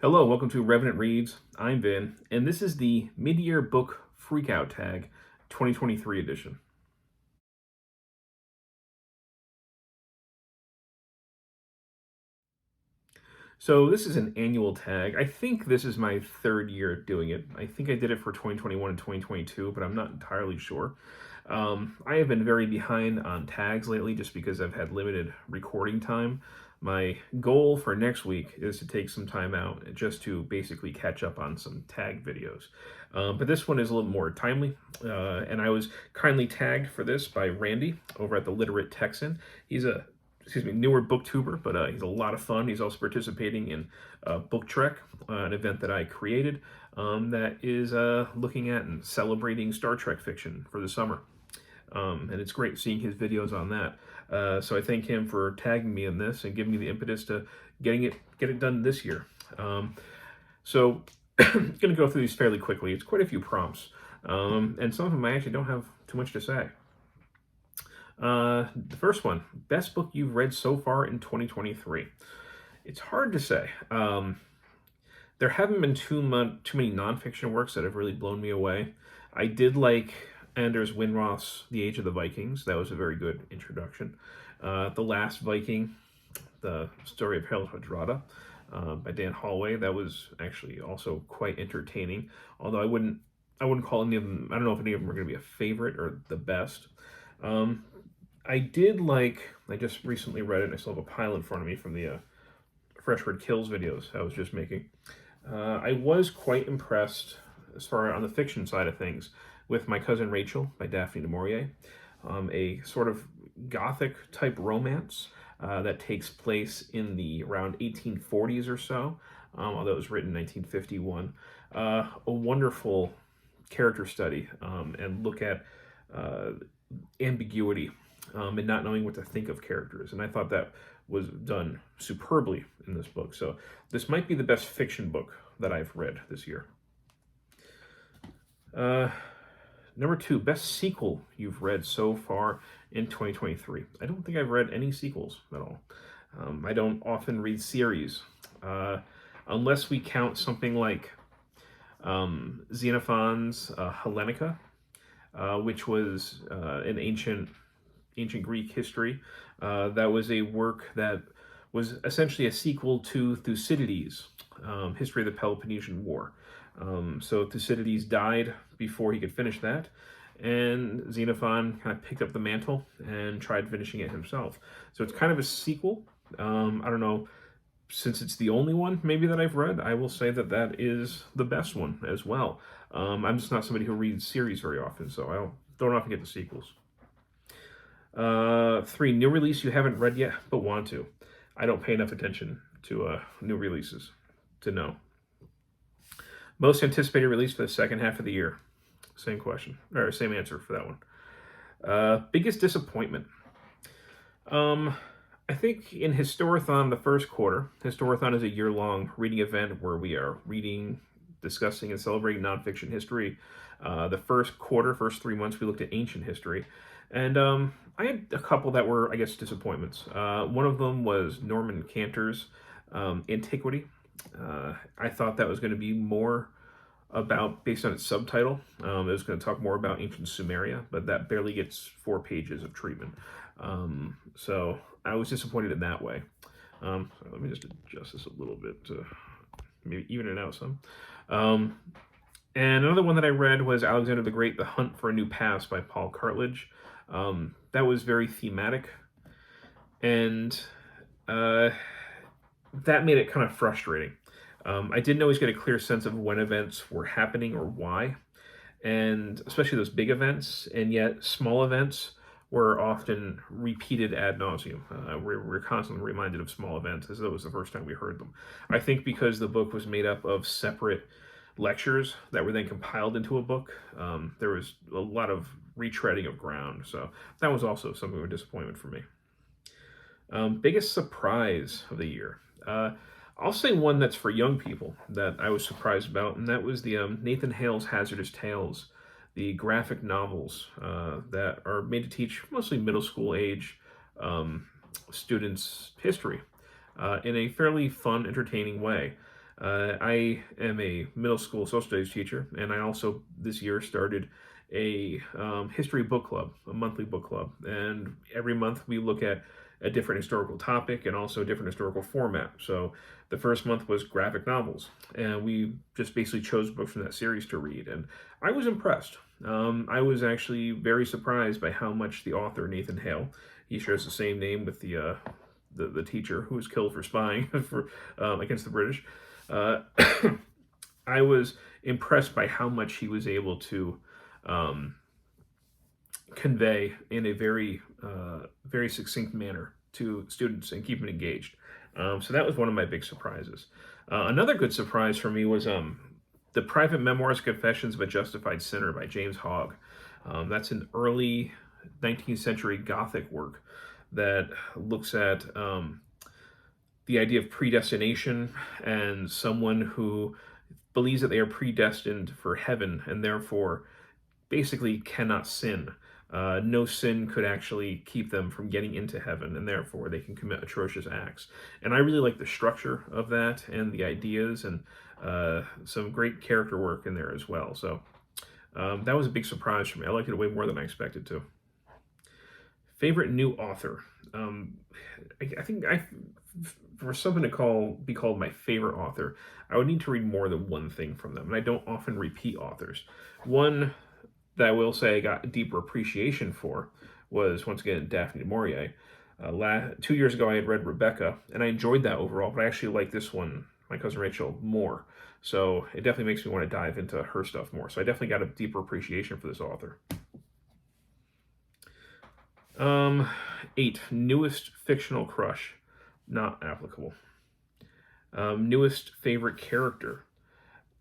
Hello, welcome to Revenant Reads. I'm Vin, and this is the mid-year book freakout tag 2023 edition. So this is an annual tag. I think this is my third year doing it. I think I did it for 2021 and 2022, but I'm not entirely sure. I have been very behind on tags lately just because I've had limited recording time. My goal for next week is to take some time out just to basically catch up on some tag videos. But this one is a little more timely, and I was kindly tagged for this by Randy over at the Literate Texan. He's a newer booktuber, but he's a lot of fun. He's also participating in Book Trek, an event that I created that is looking at and celebrating Star Trek fiction for the summer. And it's great seeing his videos on that. So I thank him for tagging me in this and giving me the impetus to get it done this year. So I'm going to go through these fairly quickly. It's quite a few prompts, and some of them I actually don't have too much to say. The first one, best book you've read so far in 2023. It's hard to say. There haven't been too many nonfiction works that have really blown me away. I did like Anders Winroth's The Age of the Vikings. That was a very good introduction. The Last Viking, the story of Harold Hardrada, by Dan Hallway. That was actually also quite entertaining. Although I wouldn't call any of them. I don't know if any of them are going to be a favorite or the best. I just recently read it, and I still have a pile in front of me from the Freshword Kills videos I was just making. I was quite impressed, as far on the fiction side of things, with My Cousin Rachel by Daphne du Maurier, a sort of gothic type romance that takes place in the around 1840s or so, although it was written in 1951. A wonderful character study and look at ambiguity and not knowing what to think of characters. And I thought that was done superbly in this book. So this might be the best fiction book that I've read this year. Number 2, best sequel you've read so far in 2023. I don't think I've read any sequels at all. I don't often read series, unless we count something like Xenophon's Hellenica, which was an ancient Greek history. That was a work that was essentially a sequel to Thucydides' History of the Peloponnesian War. So Thucydides died before he could finish that, and Xenophon kind of picked up the mantle and tried finishing it himself. So it's kind of a sequel. I don't know, since it's the only one maybe that I've read, I will say that that is the best one as well. I'm just not somebody who reads series very often, so I don't often get the sequels. 3, new release you haven't read yet but want to. I don't pay enough attention to new releases to know. Most anticipated release for the second half of the year. Same question, or same answer for that one. Biggest disappointment. I think in Historathon, the first quarter, Historathon is a year-long reading event where we are reading, discussing, and celebrating nonfiction history. The first quarter, first 3 months, we looked at ancient history. And I had a couple that were, I guess, disappointments. One of them was Norman Cantor's Antiquity. I thought that was going to be more about, based on its subtitle, it was going to talk more about ancient Sumeria, but that barely gets 4 pages of treatment. So I was disappointed in that way. So let me just adjust this a little bit to maybe even it out some. And another one that I read was Alexander the Great, The Hunt for a New Past by Paul Cartledge. That was very thematic, and that made it kind of frustrating. I didn't always get a clear sense of when events were happening or why, and especially those big events, and yet small events were often repeated ad nauseum. We're constantly reminded of small events as though it was the first time we heard them. I think because the book was made up of separate lectures that were then compiled into a book, there was a lot of retreading of ground. So that was also something of a disappointment for me. Biggest surprise of the year. I'll say one that's for young people that I was surprised about, and that was the Nathan Hale's Hazardous Tales, the graphic novels that are made to teach mostly middle school age students history in a fairly fun, entertaining way. I am a middle school social studies teacher, and I also this year started a history book club, a monthly book club. And every month we look at a different historical topic and also a different historical format. So the first month was graphic novels, and we just basically chose books from that series to read. And I was impressed. I was actually very surprised by how much the author, Nathan Hale, he shares the same name with the teacher who was killed for spying for against the British. Uh, I was impressed by how much he was able to um, convey in a very succinct manner to students and keep them engaged. So that was one of my big surprises. Another good surprise for me was the Private Memoirs, Confessions of a Justified Sinner by James Hogg. That's an early 19th century Gothic work that looks at the idea of predestination and someone who believes that they are predestined for heaven and therefore basically cannot sin. No sin could actually keep them from getting into heaven, and therefore they can commit atrocious acts. And I really like the structure of that and the ideas, and some great character work in there as well. So that was a big surprise for me. I liked it way more than I expected to. Favorite new author? I think for something to be called my favorite author, I would need to read more than one thing from them, and I don't often repeat authors. One that I will say I got a deeper appreciation for was, once again, Daphne du Maurier. 2 years ago, I had read Rebecca, and I enjoyed that overall, but I actually like this one, My Cousin Rachel, more. So it definitely makes me want to dive into her stuff more. So I definitely got a deeper appreciation for this author. 8, newest fictional crush. Not applicable. Newest favorite character.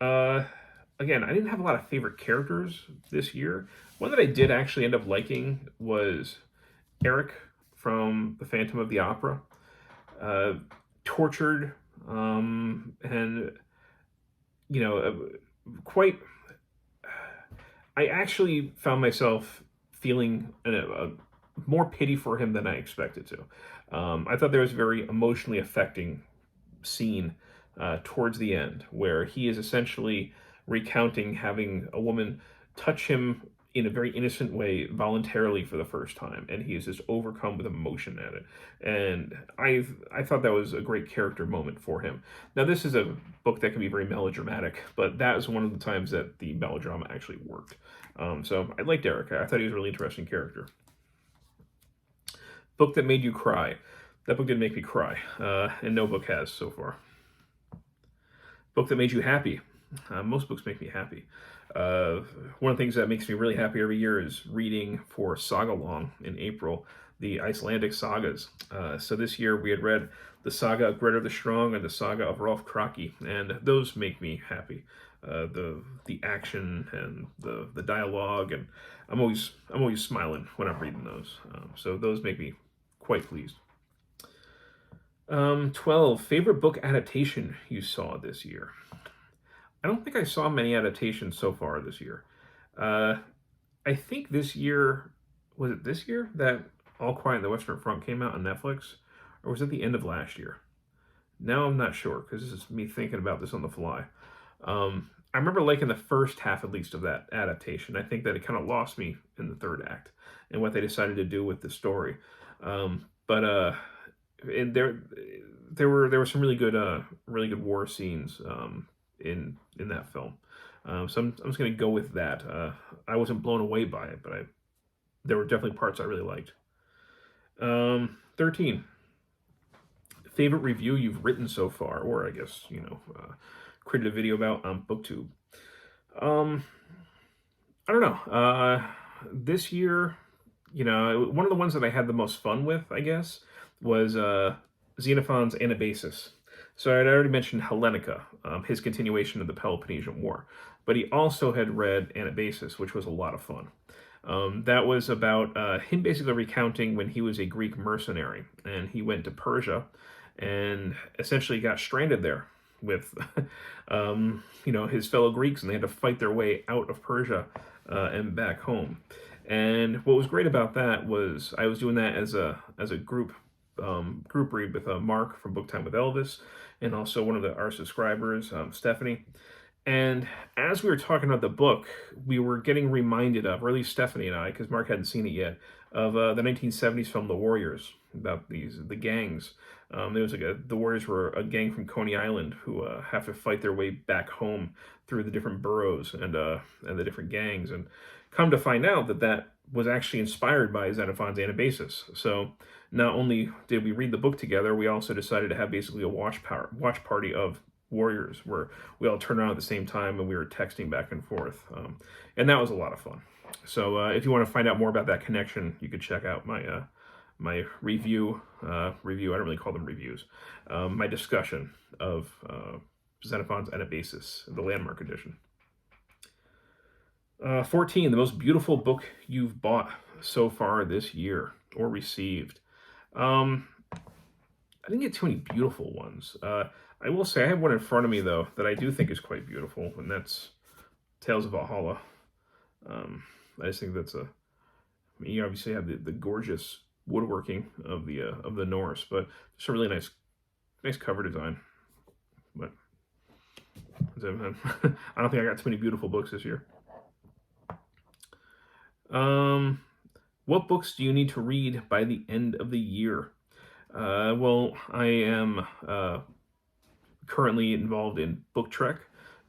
Again, I didn't have a lot of favorite characters this year. One that I did actually end up liking was Eric from The Phantom of the Opera. Tortured, and, quite... I actually found myself feeling more pity for him than I expected to. I thought there was a very emotionally affecting scene towards the end where he is essentially recounting having a woman touch him in a very innocent way voluntarily for the first time, and he is just overcome with emotion at it. And I thought that was a great character moment for him. Now, this is a book that can be very melodramatic, but that was one of the times that the melodrama actually worked. So I liked Eric. I thought he was a really interesting character. Book that made you cry. That book didn't make me cry, and no book has so far. Book that made you happy. Most books make me happy. One of the things that makes me really happy every year is reading for Saga Long in April, the Icelandic sagas. So this year we had read the Saga of Grettir the Strong and the Saga of Rolf Kraki, and those make me happy. The action and the dialogue, and I'm always smiling when I'm reading those. So those make me quite pleased. 12, favorite book adaptation you saw this year. I don't think I saw many adaptations so far this year. I think this year, was it this year that All Quiet on the Western Front came out on Netflix? Or was it the end of last year? Now I'm not sure, because this is me thinking about this on the fly. I remember liking the first half, at least, of that adaptation. I think that it kind of lost me in the third act and what they decided to do with the story. But there were some really good war scenes in that film. So I'm just going to go with that. I wasn't blown away by it, but there were definitely parts I really liked. 13. Favorite review you've written so far, or I guess, created a video about on Booktube. I don't know. This year, one of the ones that I had the most fun with, I guess, was Xenophon's Anabasis. So I'd already mentioned Hellenica, his continuation of the Peloponnesian War, but he also had read Anabasis, which was a lot of fun. That was about him basically recounting when he was a Greek mercenary, and he went to Persia, and essentially got stranded there with, his fellow Greeks, and they had to fight their way out of Persia and back home. And what was great about that was I was doing that as a group read with Mark from Book Time with Elvis, and also one of our subscribers, Stephanie. And as we were talking about the book, we were getting reminded of, or at least Stephanie and I, because Mark hadn't seen it yet, of the 1970s film The Warriors, about the gangs. There was the Warriors were a gang from Coney Island who have to fight their way back home through the different boroughs and the different gangs. And come to find out that was actually inspired by Xenophon's Anabasis. So not only did we read the book together, we also decided to have basically a watch party of Warriors, where we all turned around at the same time and we were texting back and forth, and that was a lot of fun. So if you want to find out more about that connection, you could check out my review. I don't really call them reviews. My discussion of Xenophon's Anabasis, the Landmark Edition. 14, the most beautiful book you've bought so far this year or received. I didn't get too many beautiful ones. I will say I have one in front of me, though, that I do think is quite beautiful, and that's Tales of Valhalla. I just think that's you obviously have the gorgeous woodworking of the Norse, but it's a really nice cover design. But I don't think I got too many beautiful books this year. What books do you need to read by the end of the year? Well, I am currently involved in Book Trek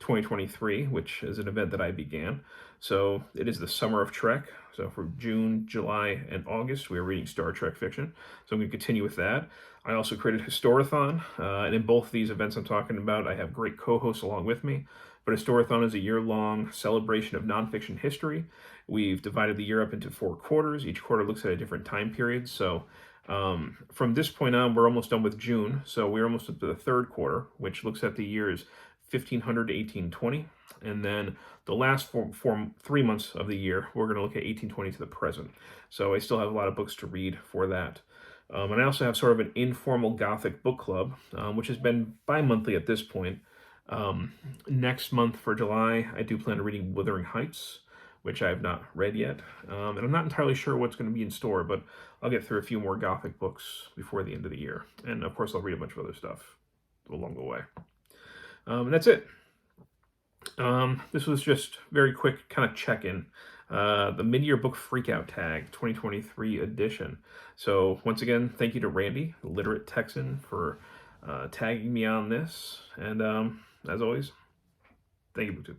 2023, which is an event that I began. So it is the summer of Trek. So for June, July, and August, we are reading Star Trek fiction. So I'm going to continue with that. I also created Historathon, and in both these events I'm talking about, I have great co-hosts along with me. But Historathon is a year-long celebration of nonfiction history. We've divided the year up into 4 quarters. Each quarter looks at a different time period. So from this point on, we're almost done with June. So we're almost up to the 3rd quarter, which looks at the years 1500 to 1820. And then the last 3 months of the year, we're going to look at 1820 to the present. So I still have a lot of books to read for that. And I also have sort of an informal Gothic book club, which has been bi-monthly at this point. Next month for July, I do plan on reading Wuthering Heights, which I have not read yet. And I'm not entirely sure what's going to be in store, but I'll get through a few more Gothic books before the end of the year. And of course, I'll read a bunch of other stuff along the way. And that's it. This was just very quick kind of check-in. The mid-year book freakout tag 2023 edition. So once again, thank you to Randy, the literate Texan, for tagging me on this. And as always, thank you, Booktube.